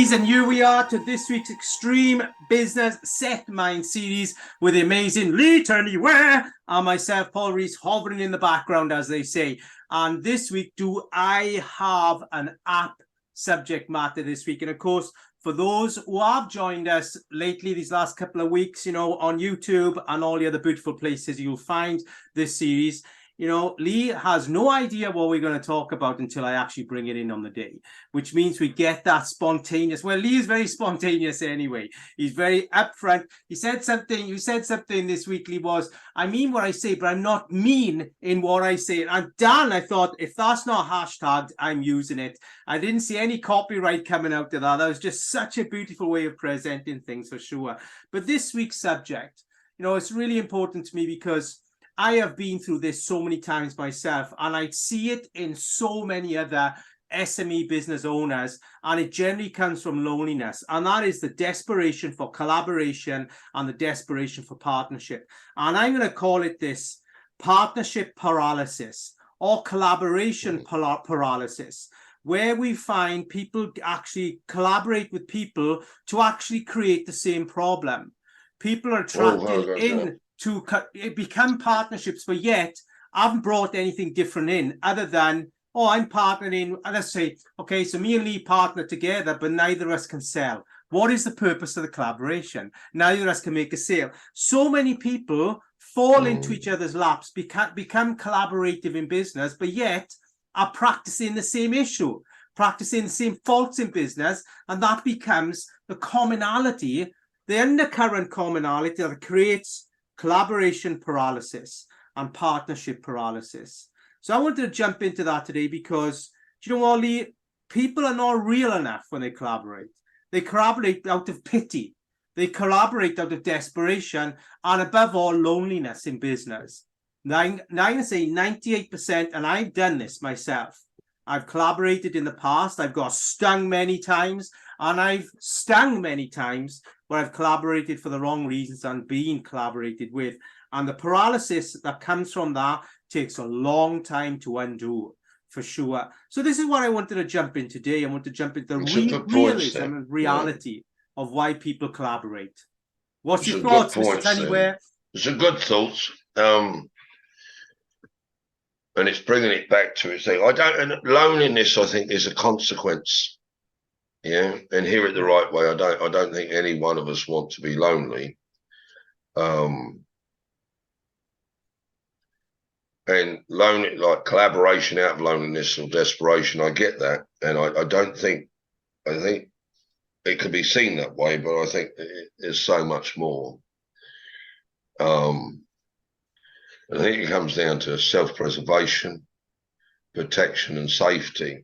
Rees, and here we are to this week's Extreme Business Set Mind series with the amazing Lee Turney Ware and myself, Paul Rees, hovering in the background, as they say. And this week, do I have an apt subject matter this week? And of course, for those who have joined us lately, these last couple of weeks, you know, on YouTube and all the other beautiful places you'll find this series, you know, Lee has no idea what we're going to talk about until I actually bring it in on the day, which means we get that spontaneous. Well, Lee is very spontaneous anyway. He's very upfront. You said something this week, Lee, was, I mean what I say, but I'm not mean in what I say. And Dan, I thought, if that's not hashtagged, I'm using it. I didn't see any copyright coming out of that. That was just such a beautiful way of presenting things, for sure. But this week's subject, you know, it's really important to me because I have been through this so many times myself, and I see it in so many other SME business owners, and it generally comes from loneliness, and that is the desperation for collaboration and the desperation for partnership. And I'm going to call it this partnership paralysis or collaboration paralysis, where we find people actually collaborate with people to actually create the same problem. People are attracted to become partnerships, but yet haven't brought anything different in other than, oh, I'm partnering. Let's say, okay, so me and Lee partner together, but neither of us can sell. What is the purpose of the collaboration? Neither of us can make a sale. So many people fall into each other's laps, become collaborative in business, but yet are practicing the same issue, practicing the same faults in business, and that becomes the commonality, the undercurrent commonality that creates collaboration paralysis and partnership paralysis. So I wanted to jump into that today because, do you know what, Lee? People are not real enough when they collaborate. They collaborate out of pity. They collaborate out of desperation and, above all, loneliness in business. Now I'm going to say 98%, and I've done this myself. I've collaborated in the past. I've got stung many times, and I've stung many times where I've collaborated for the wrong reasons and been collaborated with. And the paralysis that comes from that takes a long time to undo, for sure. So this is what I wanted to jump in today. I want to jump into the realism and reality of why people collaborate. What's your thoughts, Mr. Tunnyware? It's a good thoughts. And it's bringing it back to its thing. Loneliness, I think, is a consequence. Yeah, and hear it the right way. I don't think any one of us want to be lonely. And lonely, like collaboration out of loneliness or desperation, I get that. And I think it could be seen that way, but I think there's so much more. I think it comes down to self-preservation, protection, and safety.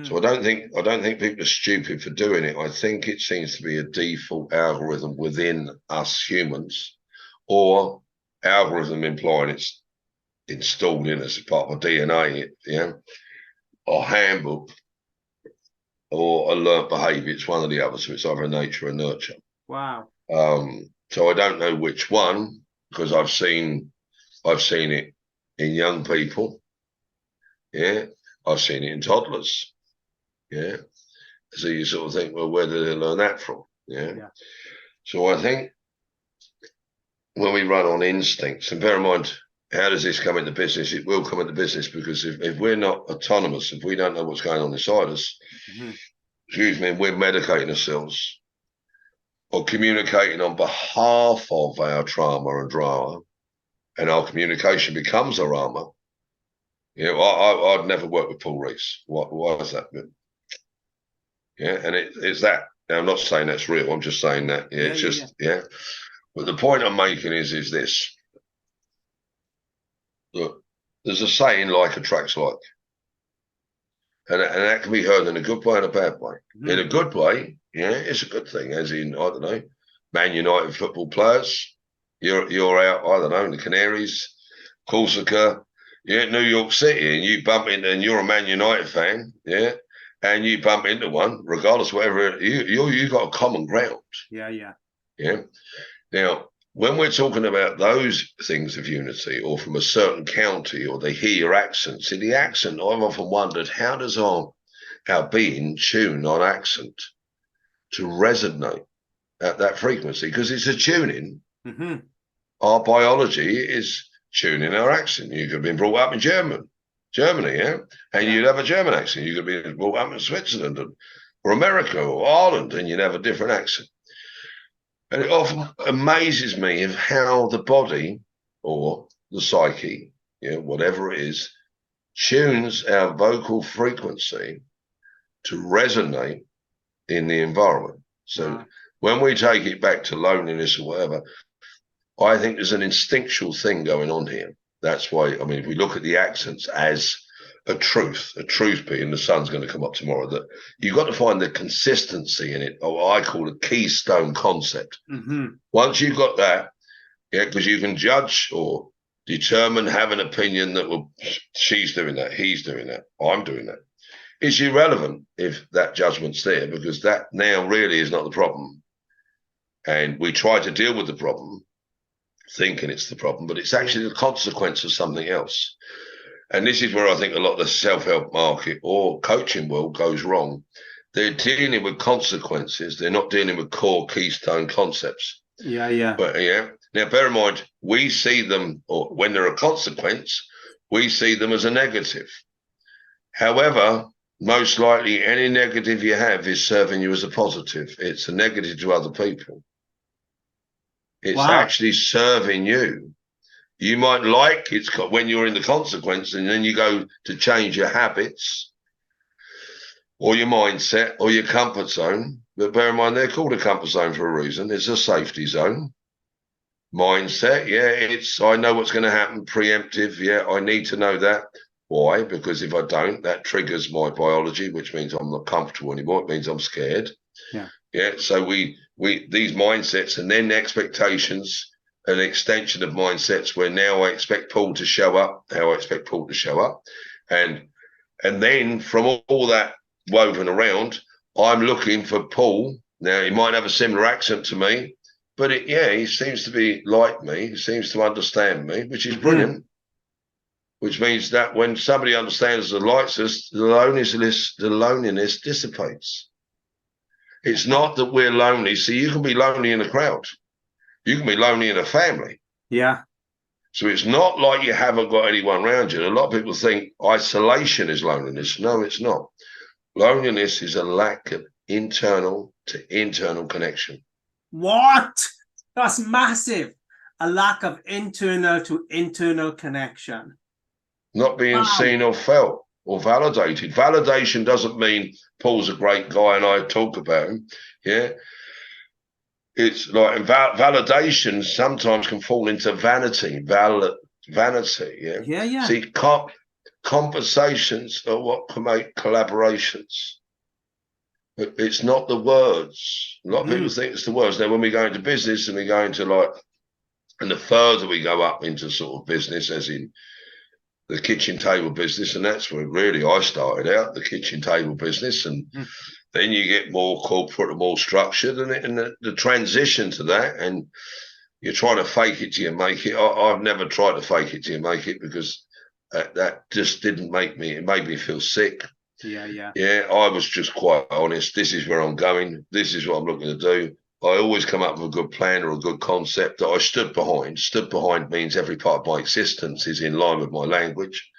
So I don't think people are stupid for doing it. I think it seems to be a default algorithm within us humans, or algorithm implying it's installed in as a part of our DNA, or handbook, or a learnt behaviour. It's one or the other. So it's either nature or nurture. Wow. So I don't know which one, because I've seen it in young people. Yeah. I've seen it in toddlers. Yeah. So you sort of think, well, where did they learn that from? Yeah. So I think when we run on instincts, and bear in mind, how does this come into business? It will come into business because if we're not autonomous, if we don't know what's going on inside us, excuse me, we're medicating ourselves or communicating on behalf of our trauma and drama, and our communication becomes our armor. You know, I'd never work with Paul Rees. Why is that? Yeah, and it's that. Now, I'm not saying that's real. I'm just saying that. Yeah, it's just. But the point I'm making is this. Look, there's a saying, like attracts like. And that can be heard in a good way and a bad way. In a good way, yeah, it's a good thing. As in, I don't know, Man United football players. You're out, I don't know, in the Canaries, Corsica. You're in New York City, and you bump into, and you're a Man United fan, yeah, and you bump into one, regardless of whatever, you got a common ground. Yeah. Now, when we're talking about those things of unity, or from a certain county, or they hear your accent, see the accent, I've often wondered, how does our being tune on accent? to resonate at that frequency, because it's a tuning. Mm-hmm. Our biology is tuning our accent. You could have been brought up in Germany, yeah, and you'd have a German accent. You could be brought up in Switzerland or America or Ireland, and you'd have a different accent. And it often amazes me of how the body or the psyche, whatever it is, tunes our vocal frequency to resonate in the environment. So when we take it back to loneliness or whatever, I think there's an instinctual thing going on here. That's why, I mean, if we look at the accents as a truth being the sun's going to come up tomorrow, that you've got to find the consistency in it, or I call it keystone concept. Mm-hmm. Once you've got that, because you can judge or determine, have an opinion that, well, she's doing that, he's doing that, I'm doing that. It's irrelevant if that judgment's there, because that now really is not the problem. And we try to deal with the problem thinking it's the problem, but it's actually the consequence of something else. And this is where I think a lot of the self-help market or coaching world goes wrong. They're dealing with consequences. They're not dealing with core keystone concepts. Yeah. But now bear in mind, we see them, or when they're a consequence, we see them as a negative. However, most likely any negative you have is serving you as a positive. It's a negative to other people. It's actually serving you. You might like it's when you're in the consequence, and then you go to change your habits or your mindset or your comfort zone. But bear in mind, they're called a comfort zone for a reason. It's a safety zone. Mindset, it's I know what's going to happen, preemptive. I need to know that. Why? Because if I don't, that triggers my biology, which means I'm not comfortable anymore. It means I'm scared. So we these mindsets and then expectations, an extension of mindsets where now I expect Paul to show up, how I expect Paul to show up. And then from all that woven around, I'm looking for Paul. Now, he might have a similar accent to me, but he seems to be like me. He seems to understand me, which is brilliant. Which means that when somebody understands and likes us, the loneliness dissipates. It's not that we're lonely. See, you can be lonely in a crowd. You can be lonely in a family. Yeah. So it's not like you haven't got anyone around you. A lot of people think isolation is loneliness. No, it's not. Loneliness is a lack of internal to internal connection. What? That's massive. A lack of internal to internal connection. Not being seen or felt or validated. Validation doesn't mean Paul's a great guy and I talk about him. It's like validation sometimes can fall into vanity. Vanity. See, conversations are what can make collaborations. It's not the words. A lot of people think it's the words. Now, when we go into business and we go into and the further we go up into sort of business, as in the kitchen table business, and that's where really I started out, the kitchen table business, and then you get more corporate and more structured, and the transition to that, and you're trying to fake it till you make it. I've never tried to fake it till you make it, because that just didn't make me, it made me feel sick. I was just quite honest. This is where I'm going. This is what I'm looking to do. I always come up with a good plan or a good concept that I stood behind. Stood behind means every part of my existence is in line with my language.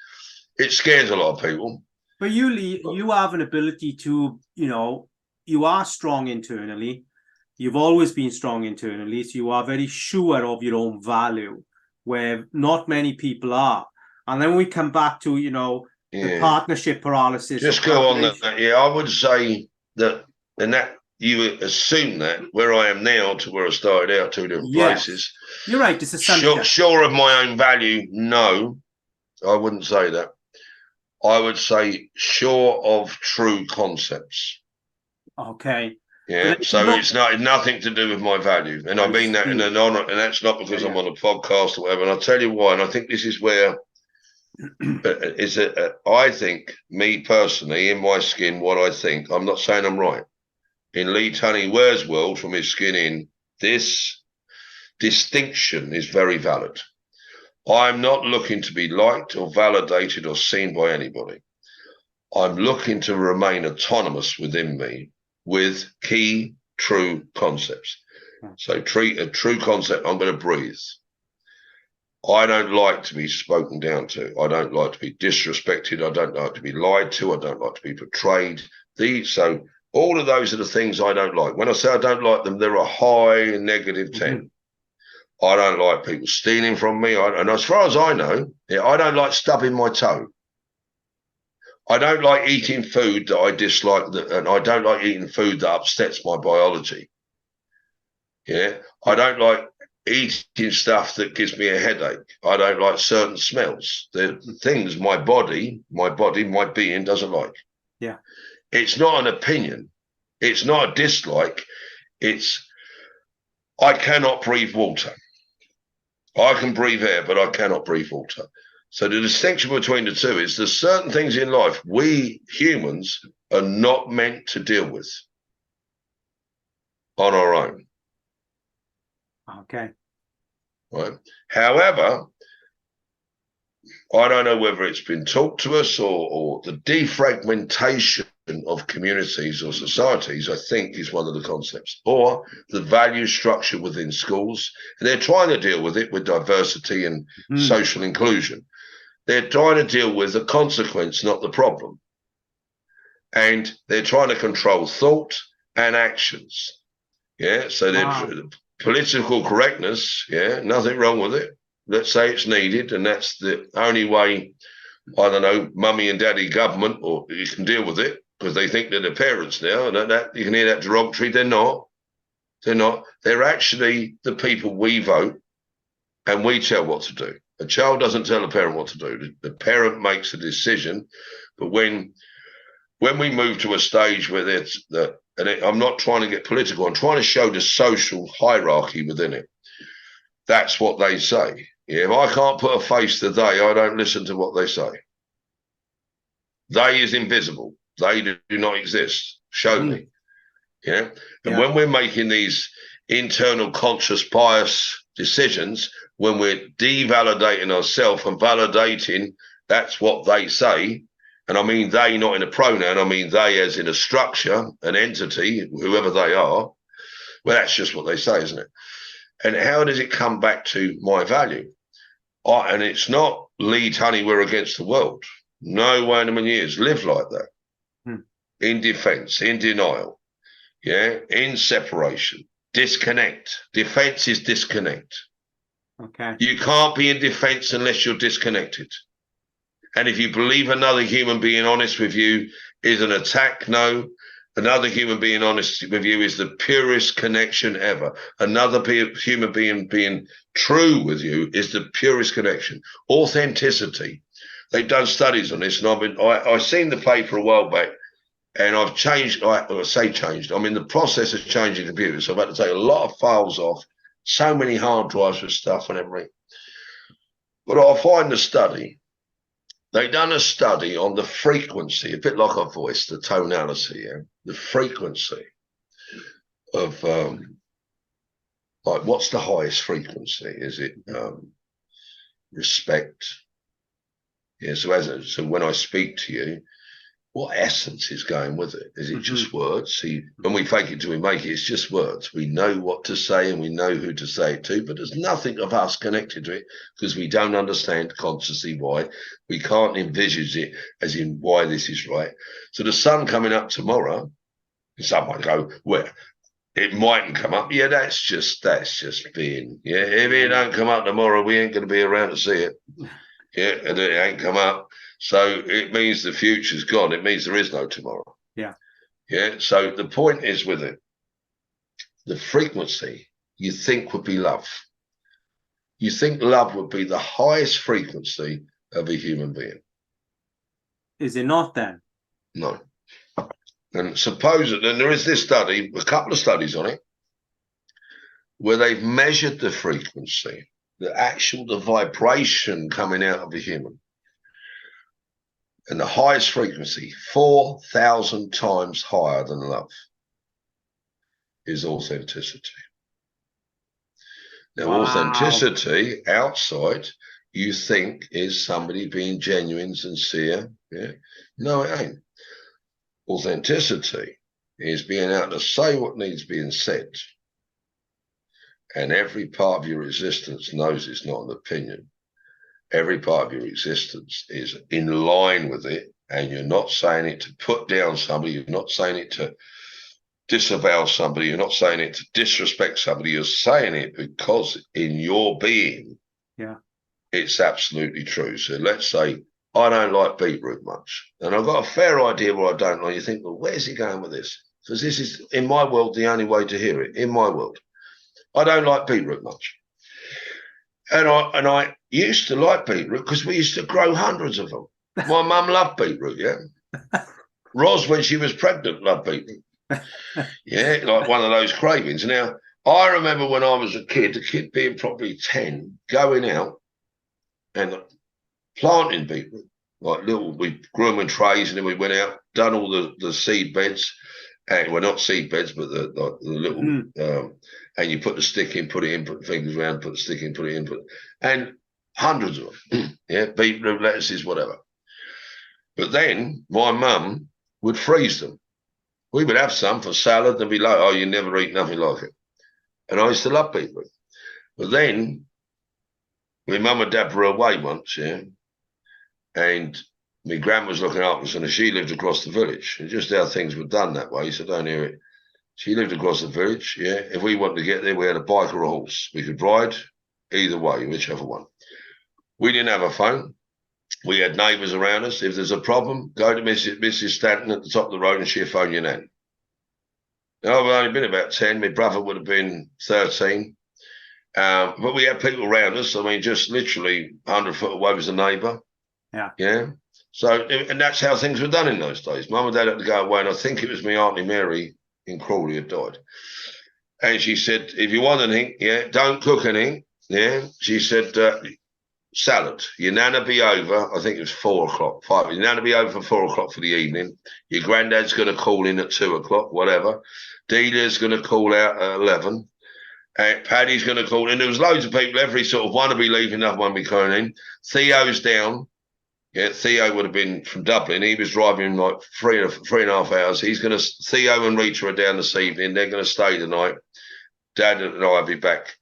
It scares a lot of people. But you have an ability to, you are strong internally. You've always been strong internally. So you are very sure of your own value, where not many people are. And then we come back to, the partnership paralysis. Just go on that. I would say that, and that, you assume that where I am now to where I started out, two different places. You're right. It's a sure of my own value. No, I wouldn't say that. I would say sure of true concepts. Okay. So it's nothing to do with my value, and I mean that in an honor, and that's not because I'm on a podcast or whatever. And I'll tell you why. And I think this is where I think, me personally, in my skin, what I think. I'm not saying I'm right. In Lee Tunney Ware's world, from his skin in, this distinction is very valid. I'm not looking to be liked or validated or seen by anybody. I'm looking to remain autonomous within me with key true concepts. Hmm. So treat a true concept. I'm going to breathe. I don't like to be spoken down to. I don't like to be disrespected. I don't like to be lied to. I don't like to be betrayed. So all of those are the things I don't like. When I say I don't like them, they're a high negative 10. I don't like people stealing from me. And as far as I know, I don't like stubbing my toe. I don't like eating food that I dislike, and I don't like eating food that upsets my biology. Yeah, I don't like eating stuff that gives me a headache. I don't like certain smells. The things my body, my being doesn't like. Yeah. It's not an opinion. It's not a dislike. It's I cannot breathe water. I can breathe air, but I cannot breathe water. So the distinction between the two is there's certain things in life we humans are not meant to deal with on our own. Okay. Right. However, I don't know whether it's been taught to us or the defragmentation of communities or societies, I think, is one of the concepts, or the value structure within schools. And they're trying to deal with it with diversity and social inclusion. They're trying to deal with the consequence, not the problem. And they're trying to control thought and actions. Yeah, so they're political correctness, nothing wrong with it. Let's say it's needed, and that's the only way, I don't know, mummy and daddy government, or you can deal with it, because they think they're the parents now, and that you can hear that derogatory. They're not. They're not. They're actually the people we vote, and we tell what to do. A child doesn't tell a parent what to do. The parent makes a decision, but when we move to a stage where it's that, and I'm not trying to get political, I'm trying to show the social hierarchy within it. That's what they say. Yeah, if I can't put a face to they, I don't listen to what they say. They is invisible. They do not exist. Show me. Yeah. And when we're making these internal conscious bias decisions, when we're devalidating ourselves and validating that's what they say, and I mean they not in a pronoun, I mean they as in a structure, an entity, whoever they are, well, that's just what they say, isn't it? And how does it come back to my value? And it's not lead honey, we're against the world. No way in a million years. Live like that. In defense, in denial, in separation, disconnect. Defense is disconnect. Okay. You can't be in defense unless you're disconnected. And if you believe another human being honest with you is an attack, no. Another human being honest with you is the purest connection ever. Another human being true with you is the purest connection. Authenticity. They've done studies on this, and I've seen the paper a while back, and I've changed. I say changed. I'm in the process of changing computers, so I've had to take a lot of files off, so many hard drives with stuff and everything. But I'll find the study. They've done a study on the frequency, a bit like our voice, the tonality, the frequency of like what's the highest frequency? Is it respect? Yeah. So when I speak to you, what essence is going with it? Is it just words? See, when we fake it till we make it, it's just words. We know what to say and we know who to say it to, but there's nothing of us connected to it because we don't understand consciously why. We can't envisage it as in why this is right. So the sun coming up tomorrow, some might go, well, it mightn't come up. Yeah, that's just being. Yeah, if it don't come up tomorrow, we ain't going to be around to see it. Yeah, and it ain't come up. So it means the future's gone. It means there is no tomorrow. Yeah. Yeah. So the point is with it, the frequency you think would be love. You think love would be the highest frequency of a human being. Is it not then? No. And suppose that, and there is this study, a couple of studies on it, where they've measured the frequency, the vibration coming out of a human. And the highest frequency, 4,000 times higher than love, is authenticity. Now, authenticity outside, you think is somebody being genuine, sincere. Yeah. No, it ain't. Authenticity is being able to say what needs being said. And every part of your existence knows it's not an opinion. Every part of your existence is in line with it. And you're not saying it to put down somebody. You're not saying it to disavow somebody. You're not saying it to disrespect somebody. You're saying it because in your being, it's absolutely true. So let's say I don't like beetroot much, and I've got a fair idea what I don't like. You think, well, where's he going with this? Because this is, in my world, the only way to hear it. In my world, I don't like beetroot much, and I used to like beetroot because we used to grow hundreds of them. My mum loved beetroot, Ros, when she was pregnant, loved beetroot. Like one of those cravings. Now, I remember when I was a kid being probably 10, going out and planting beetroot. We grew them in trays, and then we went out, done all the seed beds. And well, not seed beds, but the little, and you put the stick in, put it in, put the fingers around, put the stick in, put it in, and hundreds of them. Beetroot, lettuces, whatever. But then my mum would freeze them. We would have some for salad and be like, oh, you never eat nothing like it. And I used to love beetroot. But then my mum and dad were away once, and my gran was looking after us, and she lived across the village. And just how things were done that way, so don't hear it. She lived across the village, If we wanted to get there, we had a bike or a horse. We could ride either way, whichever one. We didn't have a phone. We had neighbours around us. If there's a problem, go to Mrs. Stanton at the top of the road and she'll phone your nan. Now, I've only been about 10. My brother would have been 13. But we had people around us. I mean, just literally 100 foot away was a neighbour. Yeah. So, and that's how things were done in those days. Mum and Dad had to go away, and I think it was my Auntie Mary in Crawley had died. And she said, if you want anything, don't cook anything. She said, salad. Your nana be over. I think it was 4 o'clock. 5. Your nana be over for 4 o'clock for the evening. Your granddad's going to call in at 2 o'clock, whatever. Delia's going to call out at 11. Paddy's going to call in. There was loads of people. Every sort of one will be leaving, another one will be calling in. Theo's down. Theo would have been from Dublin. He was driving like 3.5 hours. Theo and Rita are down this evening. They're going to stay the night. Dad and I will be back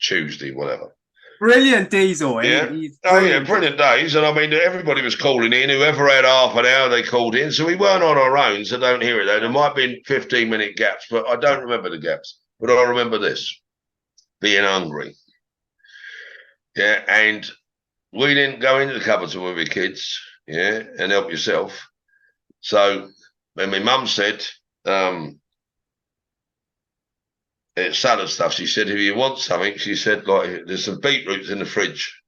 Tuesday, whatever. Brilliant days, though. Brilliant days. And I mean, everybody was calling in. Whoever had half an hour, they called in. So we weren't on our own, so don't hear it though. There might have been 15-minute gaps, but I don't remember the gaps. But I remember this, being hungry. And we didn't go into the cupboards when we were kids, and help yourself. So when my mum said, salad stuff, she said, if you want something, she said, like, there's some beetroots in the fridge.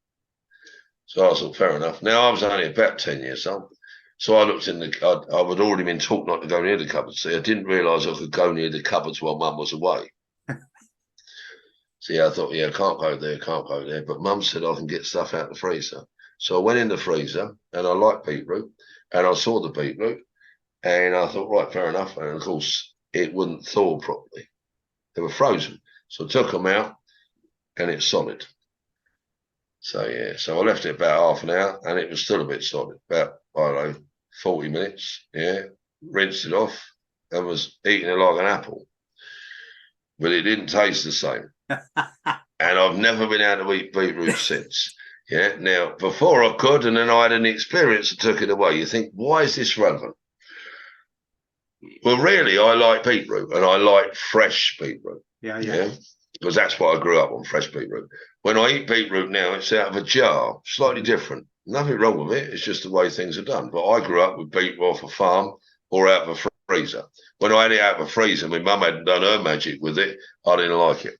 So I thought, fair enough. Now, I was only about 10 years old. So I looked in the, I had already been taught not to go near the cupboards. See, I didn't realise I could go near the cupboards while Mum was away. See, I thought, I can't go there. But Mum said I can get stuff out the freezer. So I went in the freezer, and I liked beetroot, and I saw the beetroot, and I thought, right, fair enough. And of course, it wouldn't thaw properly. They were frozen. So I took them out, and it's solid. So, so I left it about half an hour, and it was still a bit solid, about, I don't know, 40 minutes, rinsed it off, and was eating it like an apple. But it didn't taste the same. And I've never been able to eat beetroot since. Now, before I could, and then I had an experience that took it away. You think, why is this relevant? Well, really, I like beetroot, and I like fresh beetroot. Because that's what I grew up on, fresh beetroot. When I eat beetroot now, it's out of a jar, slightly different. Nothing wrong with it. It's just the way things are done. But I grew up with beetroot off a farm or out of a freezer. When I had it out of a freezer, my mum hadn't done her magic with it. I didn't like it.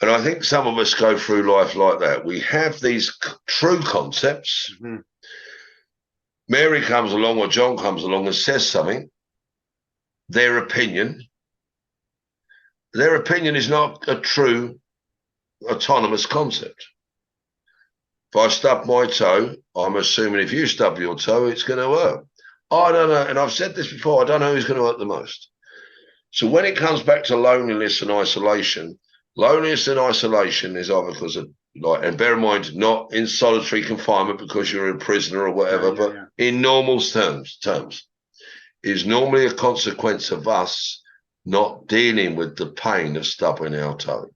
And I think some of us go through life like that. We have these true concepts. Mary comes along or John comes along and says something. Their opinion is not a true autonomous concept. If I stub my toe, I'm assuming if you stub your toe, it's going to hurt. I don't know. And I've said this before, I don't know who's going to hurt the most. So when it comes back to loneliness and isolation is either because of, and bear in mind, not in solitary confinement because you're a prisoner or whatever, but in normal terms. is normally a consequence of us not dealing with the pain of stubbing our toe.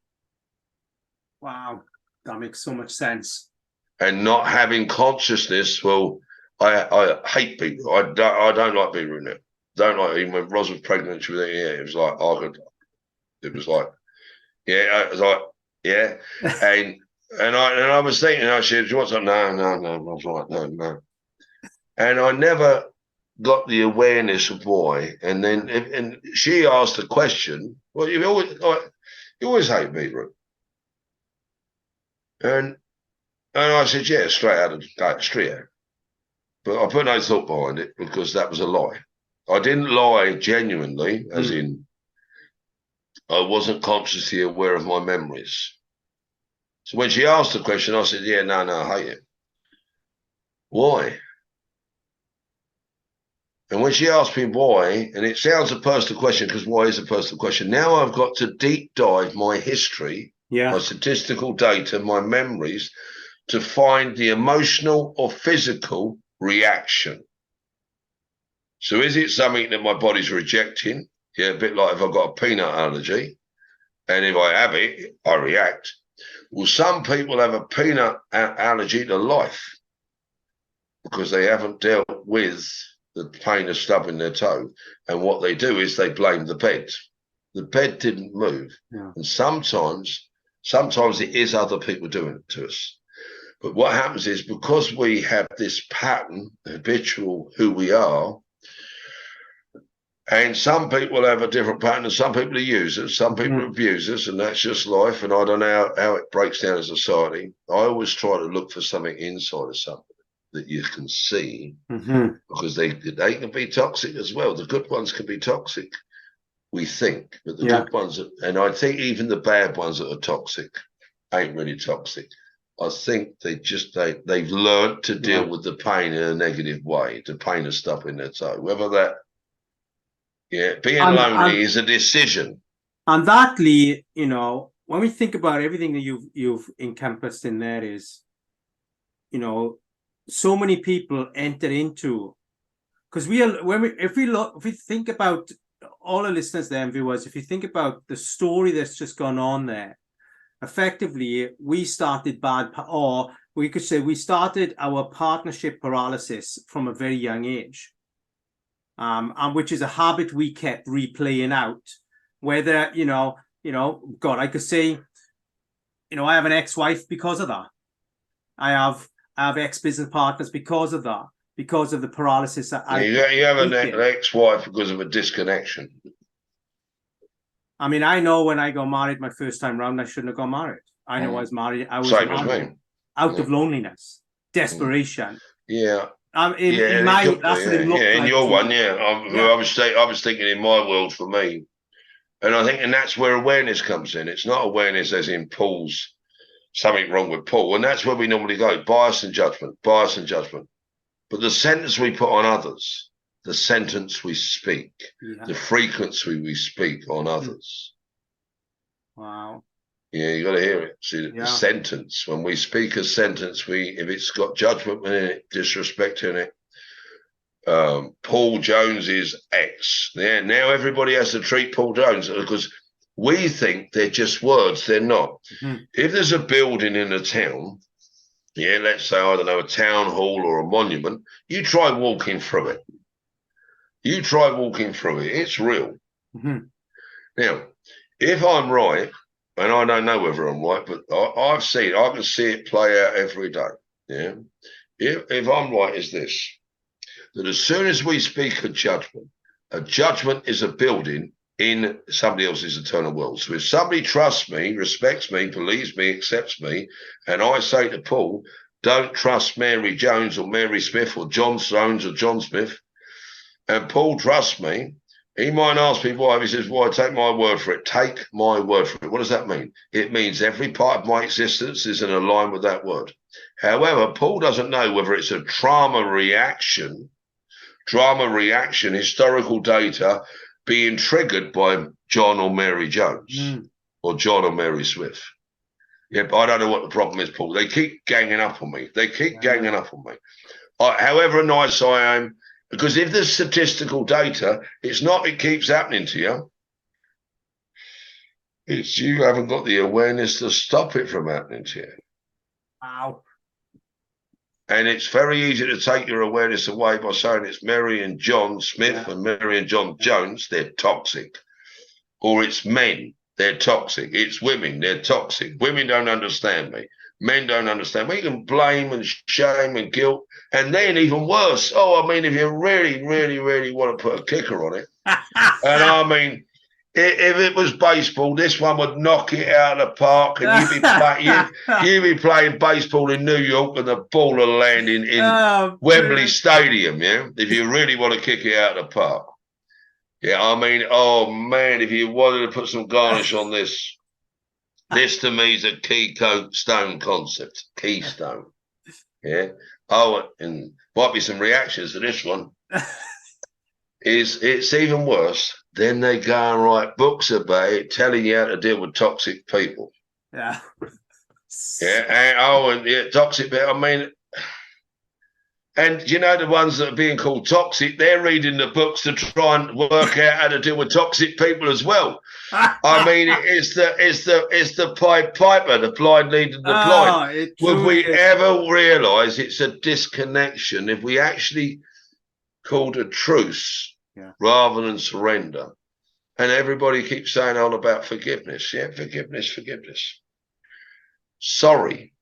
Wow, that makes so much sense. And not having consciousness. Well, I hate people. I don't like being in it. Don't like, even when Ros was pregnant, she was there, yeah, it was like it was like, yeah, it was like, yeah. And I was thinking, I said, do you want something? No. I was like, no. And I never got the awareness of why. And then, and she asked a question. Well, you always hate beetroot. And I said, yeah, straight out. But I put no thought behind it because that was a lie. I didn't lie genuinely, as in I wasn't consciously aware of my memories. So when she asked the question, I said, yeah, no, I hate it. Why? And when she asked me why, and it sounds a personal question because why is a personal question? Now I've got to deep dive my history, my statistical data, my memories to find the emotional or physical reaction. So is it something that my body's rejecting? Yeah, a bit like if I've got a peanut allergy, and if I have it, I react. Well, some people have a peanut allergy to life because they haven't dealt with the pain of stubbing their toe. And what they do is they blame the bed. The bed didn't move. Yeah. And sometimes it is other people doing it to us. But what happens is because we have this pattern, habitual who we are, and some people have a different pattern, and some people are users, some people are abusers, and that's just life. And I don't know how it breaks down in society. I always try to look for something inside of something that you can see, because they can be toxic as well. The good ones can be toxic, we think, but the good ones, and I think even the bad ones that are toxic ain't really toxic. I think they've learned to deal with the pain in a negative way, the pain of stubbing their toe, whether that. Yeah, being lonely is a decision. And that, Lee, when we think about everything that you've encompassed in there is, so many people enter into, because if we think about all our listeners there and viewers, if you think about the story that's just gone on there, effectively we started or we could say we started our partnership paralysis from a very young age. And which is a habit we kept replaying out. Whether, God, I could say, I have an ex-wife because of that. I have ex-business partners because of that, because of the paralysis that you have an ex-wife because of a disconnection. I mean, I know when I got married my first time round, I shouldn't have got married. I know I was married. I was same as me. Out of loneliness, desperation. Yeah. In my, that's what it looked like. In your one, I was thinking in my world for me, and I think, and that's where awareness comes in. It's not awareness as in Paul's something wrong with Paul, and that's where we normally go: bias and judgment. But the sentence we put on others, the sentence we speak, the frequency we speak on others. Wow. Yeah, you got to hear it. See, the sentence. When we speak a sentence, if it's got judgment in it, disrespect in it. Paul Jones's ex. Yeah, now everybody has to treat Paul Jones because we think they're just words. They're not. If there's a building in a town, let's say, I don't know, a town hall or a monument, you try walking through it. It's real. Now, if I'm right, and I don't know whether I'm right, but I can see it play out every day. Yeah. If I'm right, is this, that as soon as we speak a judgment is a building in somebody else's eternal world. So if somebody trusts me, respects me, believes me, accepts me, and I say to Paul, don't trust Mary Jones or Mary Smith or John Jones or John Smith, and Paul trusts me, he might ask me why. He says, why? Take my word for it. Take my word for it. What does that mean? It means every part of my existence is in line with that word. However, Paul doesn't know whether it's a trauma reaction, historical data being triggered by John or Mary Jones or John or Mary Smith. Yeah, but I don't know what the problem is, Paul. They keep ganging up on me. However nice I am, Because if there's statistical data, it's not it keeps happening to you. It's you haven't got the awareness to stop it from happening to you. Wow. And it's very easy to take your awareness away by saying it's Mary and John Smith and Mary and John Jones, they're toxic. Or it's men, they're toxic. It's women, they're toxic. Women don't understand me. Men don't understand me. You can blame and shame and guilt. And then even worse, I mean, if you really, really, really want to put a kicker on it, and I mean, if it was baseball, this one would knock it out of the park, and you'd be playing baseball in New York, and the ball will land in Wembley Stadium. Yeah, if you really want to kick it out of the park. Yeah, I mean, oh man, if you wanted to put some garnish on this, this to me is a keystone concept. Keystone. Yeah. Oh, and might be some reactions to this one. It's even worse. Then they go and write books about it, telling you how to deal with toxic people. Yeah. Yeah. And toxic people. I mean, and you know the ones that are being called toxic, they're reading the books to try and work out how to deal with toxic people as well. I mean, it's the Pied Piper, the blind leading the blind. Would we ever realise it's a disconnection if we actually called a truce rather than surrender? And everybody keeps saying all about forgiveness. Yeah, forgiveness. Sorry.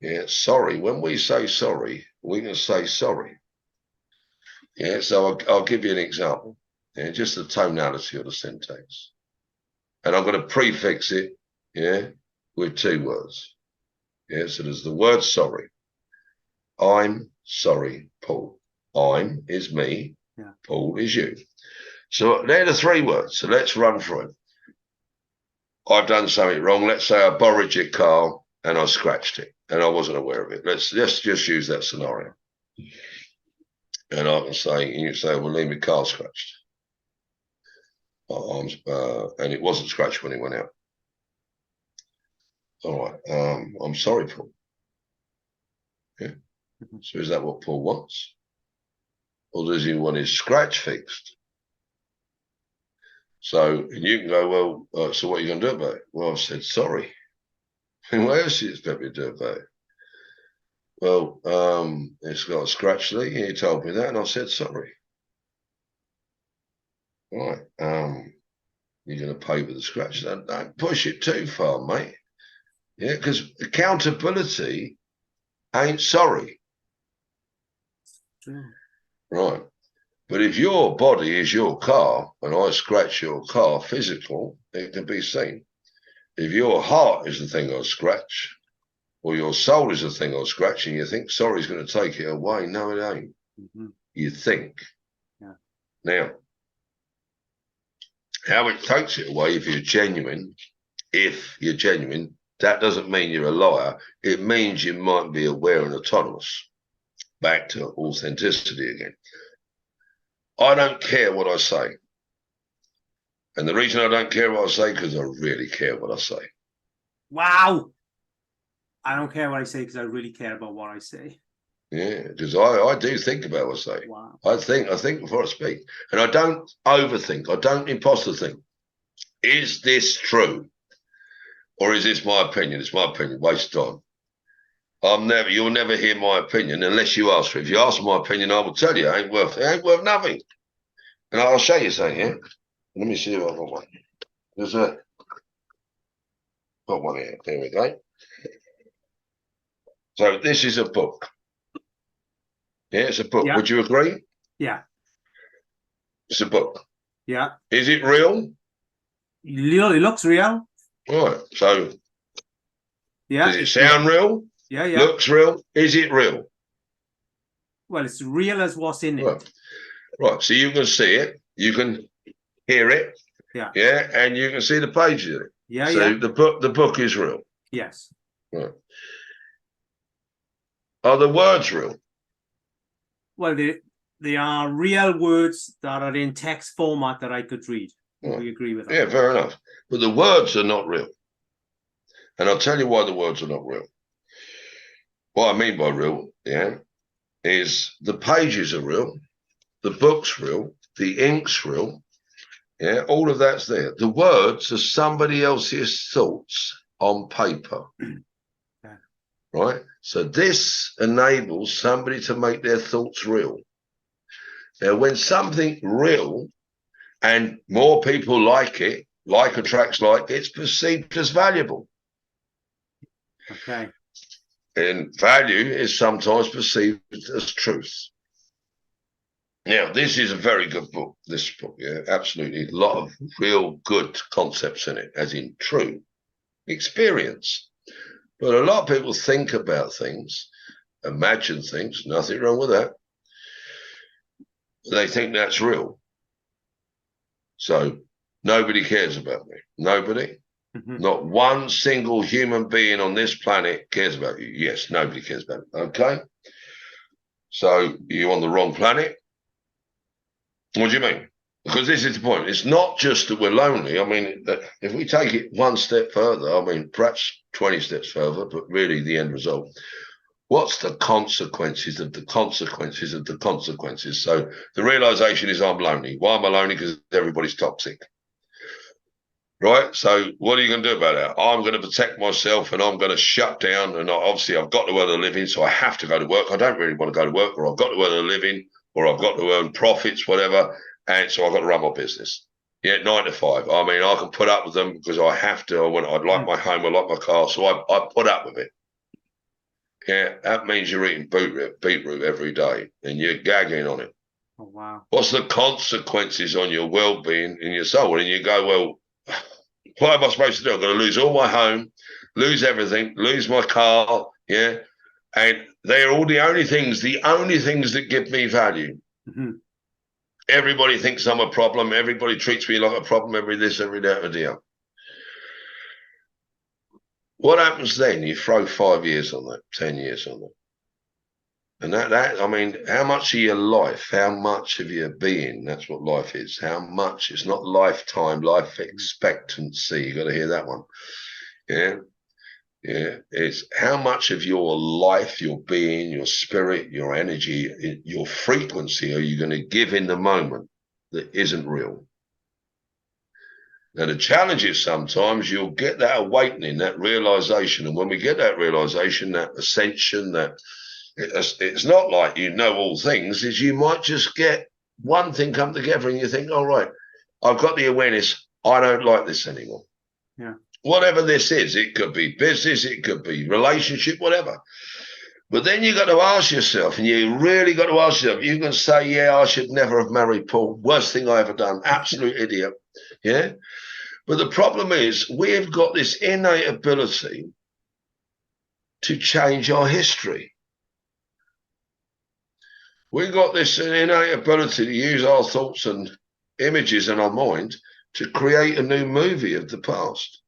Yeah, sorry. When we say sorry, we can say sorry. Yeah, so I'll give you an example. Yeah, just the tonality of the syntax. And I'm going to prefix it, with 2 words. Yeah, so there's the word sorry. I'm sorry, Paul. I'm is me. Yeah. Paul is you. So they're the 3 words. So let's run through it. I've done something wrong. Let's say I borrowed your car and I scratched it and I wasn't aware of it. Let's just use that scenario. And I can say, and you say, well, leave my car scratched. And it wasn't scratched when it went out. All right. I'm sorry, Paul. Yeah. So is that what Paul wants? Or does he want his scratch fixed? So and you can go, well, so what are you going to do about it? Well, I said, sorry. And what else do you expect me to do about it? Well, it's got a scratch there. He told me that, and I said, sorry. All right. You're going to pay with the scratch. Don't push it too far, mate. Yeah, because accountability ain't sorry. Right. But if your body is your car and I scratch your car physical, it can be seen. If your heart is the thing I scratch, or your soul is the thing I scratch, and you think sorry's going to take it away, no, it ain't. You think. Yeah. Now, how it takes it away if you're genuine, that doesn't mean you're a liar. It means you might be aware and autonomous. Back to authenticity again. I don't care what I say. And the reason I don't care what I say, because I really care what I say. Wow. I don't care what I say because I really care about what I say. Yeah, because I do think about what I say. Wow. I think before I speak. And I don't overthink. I don't imposter think. Is this true? Or is this my opinion? It's my opinion. Waste time. You'll never hear my opinion unless you ask for it. If you ask my opinion, I will tell you it ain't worth nothing. And I'll show you something here. Let me see if I've got one. Got one here. There we go. So this is a book. Yeah, it's a book. Yeah. Would you agree? Yeah. It's a book. Yeah. Is it real? It looks real. Right. So yeah, does it sound real? Yeah, yeah. Looks real? Is it real? Well, it's real as what's in it. Right. So you can see it, you can hear it. Yeah. Yeah, and you can see the pages of it. Yeah, so yeah. The book is real. Yes. Right. Are the words real? Well, they are real words that are in text format that I could read. Right. We agree with that. Yeah, fair enough. But the words are not real. And I'll tell you why the words are not real. What I mean by real, is the pages are real. the book's real, the ink's real. Yeah, all of that's there. The words are somebody else's thoughts on paper. Yeah. Right? So this enables somebody to make their thoughts real. Now, when something real and more people like it, like attracts like, it's perceived as valuable. Okay. And value is sometimes perceived as truth. Now, this is a very good book, this book, yeah, absolutely. A lot of real good concepts in it, as in true experience. But a lot of people think about things, imagine things, nothing wrong with that. They think that's real. So nobody cares about me. Nobody. Not one single human being on this planet cares about you. Yes, nobody cares about it. Okay. So you're on the wrong planet. What do you mean? Because this is the point. It's not just that we're lonely. I mean, if we take it one step further, I mean, perhaps 20 steps further, but really the end result. What's the consequences of the consequences of the consequences? So the realization is I'm lonely. Why am I lonely? Because everybody's toxic. Right? So what are you going to do about that? I'm going to protect myself and I'm going to shut down. And obviously I've got to earn a living, so I have to go to work. I don't really want to go to work, or I've got to earn a living, or I've got to earn profits, whatever. And so I've got to run my business. Yeah, 9 to 5. I mean, I can put up with them because I have to. I'd like my home, I like my car, so I put up with it. Yeah, that means you're eating beetroot every day and you're gagging on it. Oh, wow. What's the consequences on your well-being and your soul? And you go, well, what am I supposed to do? I'm going to lose all my home, lose everything, lose my car, yeah? And they're all the only things that give me value. Everybody thinks I'm a problem. Everybody treats me like a problem, every this, every that, every the other. What happens then? You throw 5 years on that, 10 years on that. And that, I mean, how much of your life, how much of your being, that's what life is. How much, it's not lifetime, life expectancy. You got to hear that one. Yeah. Yeah. It's how much of your life, your being, your spirit, your energy, your frequency are you going to give in the moment that isn't real? Now, the challenge is sometimes you'll get that awakening, that realization. And when we get that realization, that ascension, that it's not like you know all things, is you might just get one thing come together and you think, all right, I've got the awareness. I don't like this anymore. Yeah. Whatever this is, it could be business, it could be relationship, whatever. But then you got to ask yourself, and you really got to ask yourself, you can say, yeah, I should never have married Paul. Worst thing I ever done. Absolute idiot. Yeah. But the problem is we've got this innate ability to change our history. We've got this innate ability to use our thoughts and images in our mind to create a new movie of the past.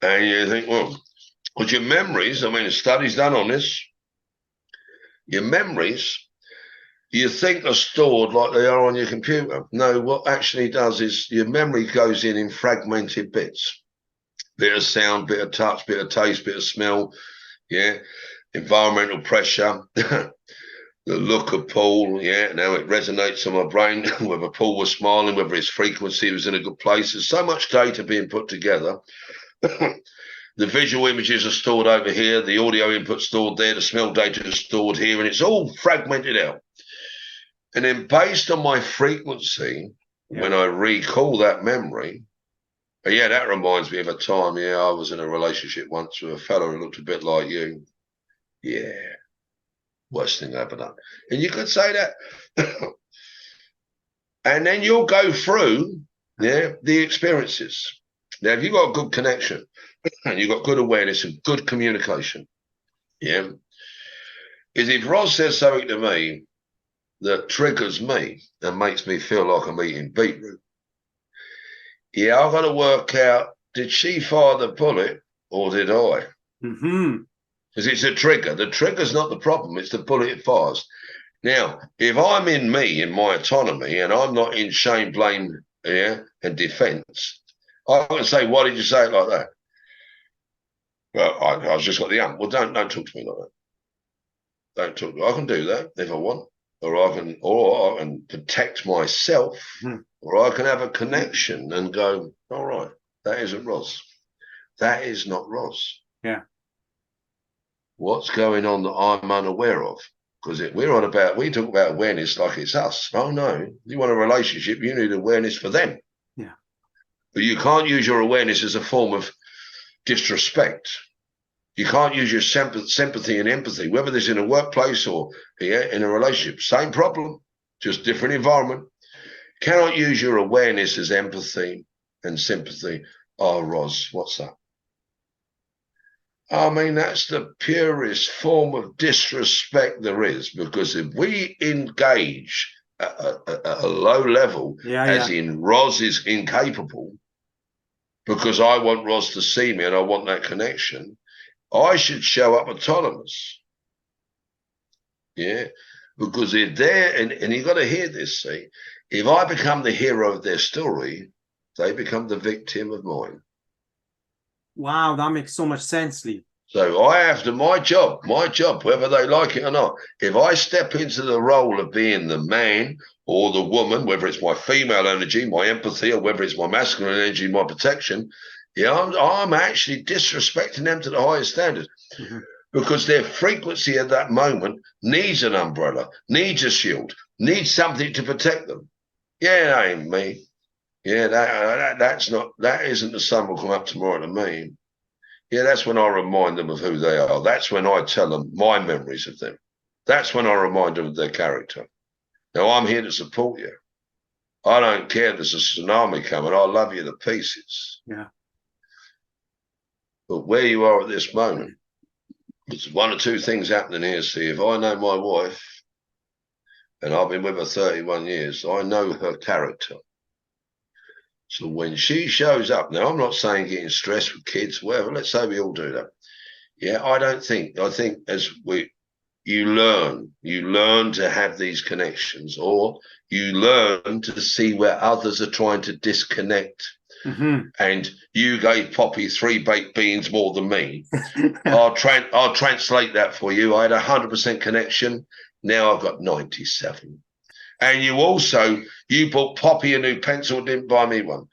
And you think, well, with your memories, I mean, a study's done on this. Your memories, you think are stored like they are on your computer. No, what actually does is your memory goes in fragmented bits. Bit of sound, bit of touch, bit of taste, bit of smell, yeah, environmental pressure, the look of Paul, yeah, now it resonates on my brain, whether Paul was smiling, whether his frequency was in a good place. There's so much data being put together. The visual images are stored over here, the audio input stored there, the smell data is stored here, and it's all fragmented out. And then based on my frequency, when I recall that memory, yeah, that reminds me of a time, yeah, I was in a relationship once with a fellow who looked a bit like you. Yeah, worst thing I ever done. And you could say that. And then you'll go through, yeah, the experiences. Now, if you've got a good connection and you've got good awareness and good communication, yeah, is if Roz says something to me that triggers me and makes me feel like I'm eating beetroot, yeah, I've got to work out, did she fire the bullet or did I? Because it's a trigger. The trigger's not the problem. It's the bullet it fires. Now, if I'm in me, in my autonomy, and I'm not in shame, blame, yeah, and defense, I can say, why did you say it like that? Well, I've just got the Well, don't talk to me like that. Don't talk to me. I can do that if I want. or I can protect myself, Hmm. or I can have a connection and go, all right, that isn't Ros. That is not Ros. Yeah. What's going on that I'm unaware of? Because we talk about awareness like it's us. Oh no, you want a relationship, you need awareness for them. Yeah. But you can't use your awareness as a form of disrespect. You can't use your sympathy and empathy, whether this in a workplace or in a relationship. Same problem, just different environment. Cannot use your awareness as empathy and sympathy. Oh, Ros, what's that? I mean, that's the purest form of disrespect there is, because if we engage at a low level, as in Ros is incapable, because I want Ros to see me and I want that connection, I should show up autonomous. Yeah, because if they're, and you've got to hear this, see, if I become the hero of their story, they become the victim of mine. Wow, that makes so much sense, Lee. So I have to, my job, whether they like it or not, if I step into the role of being the man or the woman, whether it's my female energy, my empathy, or whether it's my masculine energy, my protection, yeah, I'm actually disrespecting them to the highest standard. Mm-hmm. Because their frequency at that moment needs an umbrella, needs a shield, needs something to protect them. Yeah, that ain't me. Yeah, that isn't the sun will come up tomorrow to me. Yeah, that's when I remind them of who they are. That's when I tell them my memories of them. That's when I remind them of their character. Now, I'm here to support you. I don't care if there's a tsunami coming. I love you to pieces. Yeah. But where you are at this moment, there's one or two things happening here. See, if I know my wife, and I've been with her 31 years, I know her character. So when she shows up, now I'm not saying getting stressed with kids, whatever, let's say we all do that. Yeah, I think as you learn to have these connections, or you learn to see where others are trying to disconnect. Mm-hmm. And you gave Poppy 3 baked beans more than me. I'll translate that for you. I had 100% connection. Now I've got 97. And you bought Poppy a new pencil, didn't buy me one.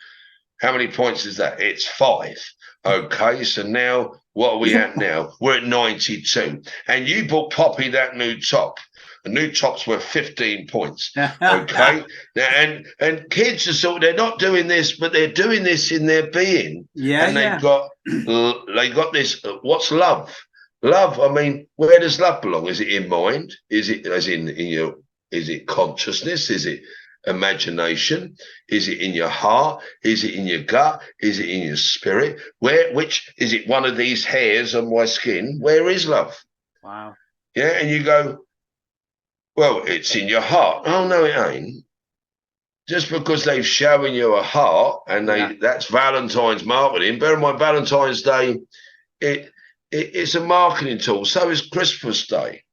How many points is that? It's 5. Okay, so now what are we at now? We're at 92. And you bought Poppy that new top. The new top's worth 15 points. Okay. Now, and kids are they're not doing this, but they're doing this in their being. Yeah. And they've got this. What's love? Love, I mean, where does love belong? Is it in mind? Is it as in your, is it consciousness? Is it imagination? Is it in your heart? Is it in your gut? Is it in your spirit? Which is it? One of these hairs on my skin? Where is love? Wow. Yeah, and you go, well, it's in your heart. Oh no, it ain't. Just because they've shown you a heart and that's Valentine's marketing. Bear in mind, Valentine's Day, it's a marketing tool. So is Christmas Day.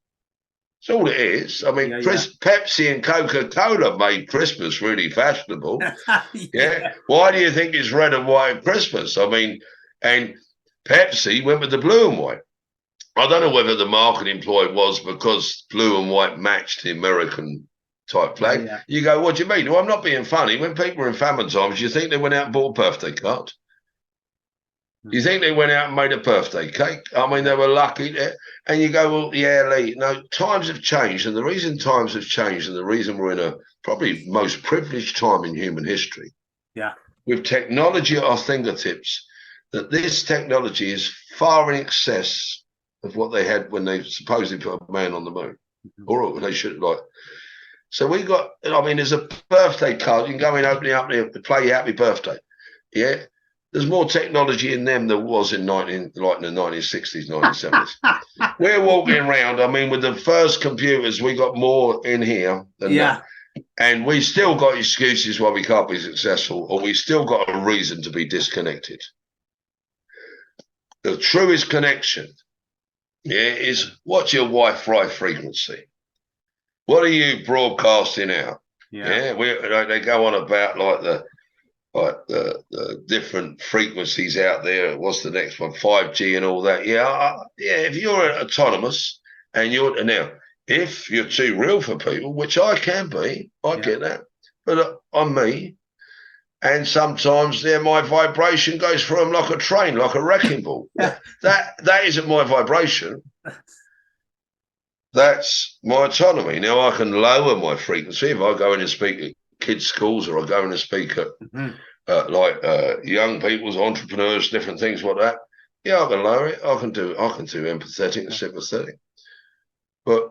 That's all it is. I mean, Pepsi and Coca-Cola made Christmas really fashionable. Yeah. Why do you think it's red and white at Christmas? I mean, and Pepsi went with the blue and white. I don't know whether the marketing ploy was because blue and white matched the American type flag. Yeah. You go, what do you mean? Well, I'm not being funny. When people were in famine times, you think they went out and bought a birthday card? You think they went out and made a birthday cake? I mean, they were lucky. And you go, well, yeah, Lee, no, times have changed. And the reason times have changed and the reason we're in a probably most privileged time in human history. Yeah. With technology at our fingertips, that this technology is far in excess of what they had when they supposedly put a man on the moon. Mm-hmm. Or they should like. So we got, I mean, there's a birthday card. You can go in, open it up, and play happy birthday. Yeah. There's more technology in them than was in the 1960s, 1970s. We're walking around, I mean, with the first computers, we got more in here than that. And we still got excuses why we can't be successful, or we still got a reason to be disconnected. The truest connection, is what's your Wi-Fi frequency? What are you broadcasting out? Yeah, they go on about like the different frequencies out there. What's the next one? 5G and all that. Yeah. If you're autonomous and you're now, if you're too real for people, which I can be, I get that. But I'm me. And sometimes my vibration goes through them like a train, like a wrecking ball. That isn't my vibration. That's my autonomy. Now I can lower my frequency if I go in and speak at kids' schools, or I go in and speak at young people's, entrepreneurs, different things like that. Yeah, I can lower it. I can do empathetic and sympathetic. But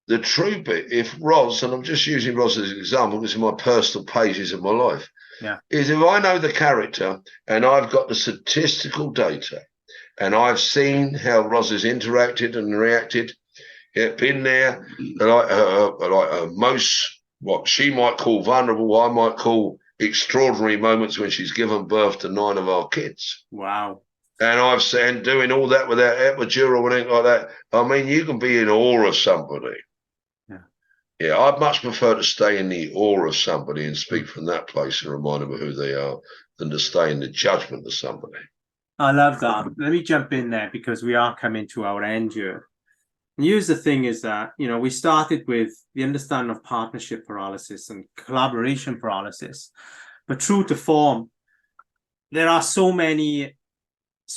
the true bit, if Roz, and I'm just using Roz as an example, this is my personal pages of my life, is if I know the character and I've got the statistical data and I've seen how Roz has interacted and reacted, been there, most, what she might call vulnerable, I might call extraordinary moments when she's given birth to 9 of our kids. Wow. And I've seen doing all that without epidural or anything like that. I mean, you can be in awe of somebody. Yeah, I'd much prefer to stay in the awe of somebody and speak from that place and remind them of who they are than to stay in the judgment of somebody. I love that. Let me jump in there because we are coming to our end here. And here's the thing is that, we started with the understanding of partnership paralysis and collaboration paralysis. But true to form, there are so many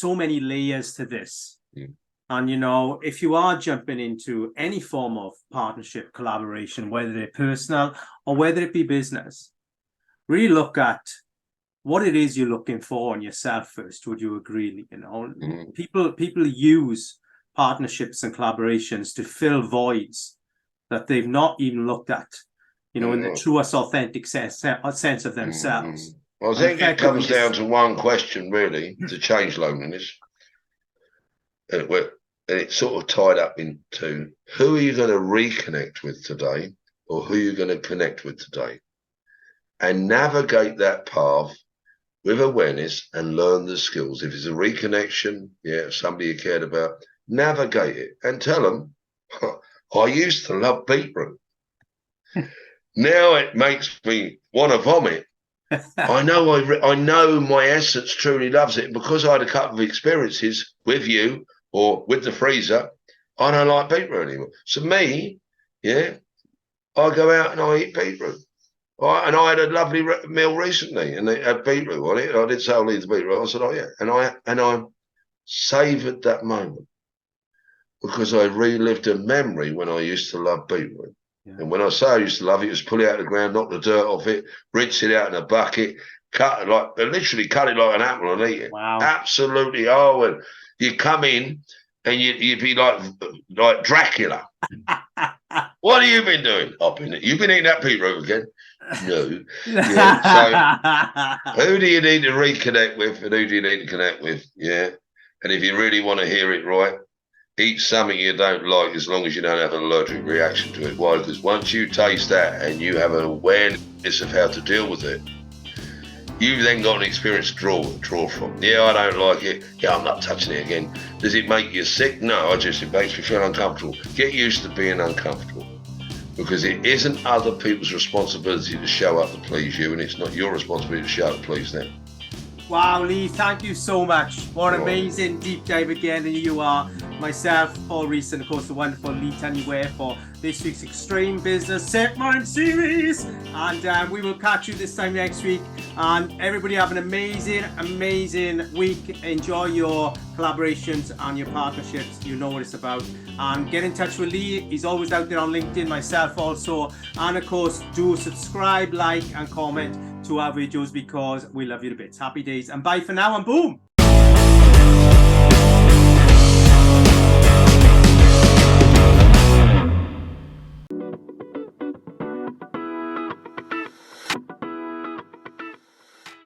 layers to this. And, if you are jumping into any form of partnership, collaboration, whether they're personal or whether it be business, really look at what it is you're looking for in yourself first. Would you agree? People use partnerships and collaborations to fill voids that they've not even looked at, in the truest, authentic sense of themselves. I think it comes down to one question, really, to change loneliness. And it's sort of tied up into who are you going to reconnect with today, or who are you going to connect with today, and navigate that path with awareness and learn the skills. If it's a reconnection, somebody you cared about, navigate it and tell them, I used to love beetroot. Now it makes me want to vomit. I know my essence truly loves it, because I had a couple of experiences with you or with the freezer. I don't like beetroot anymore. So me, I go out and I eat beetroot. And I had a lovely meal recently, and they had beetroot on it. I did say I'll eat the beetroot. I said, oh yeah, and I savoured that moment, because I relived a memory when I used to love beetroot. And when I say I used to love it, was pull it out of the ground, knock the dirt off it, rinse it out in a bucket, literally cut it like an apple and eat it. Wow. Absolutely. Oh, and you come in and you'd be like Dracula. What have you been doing? You've been eating that beetroot again? No. So who do you need to reconnect with, and who do you need to connect with? And if you really want to hear it right, eat something you don't like, as long as you don't have an allergic reaction to it. Why? Because once you taste that and you have an awareness of how to deal with it, you've then got an experience to draw from. I don't like it. I'm not touching it again. Does it make you sick? No, it makes me feel uncomfortable. Get used to being uncomfortable, because it isn't other people's responsibility to show up to please you, and it's not your responsibility to show up to please them. Wow, Lee, thank you so much. What an amazing deep dive again. And you are myself, Paul Rees, and of course the wonderful Lee Tannyware for this week's Extreme Business Set Mind series. And we will catch you this time next week. And everybody have an amazing week. Enjoy your collaborations and your partnerships. You know what it's about. And get in touch with Lee. He's always out there on LinkedIn, myself also. And of course, do subscribe, like, and comment to our videos, because we love you to bits. Happy days, and bye for now, and boom.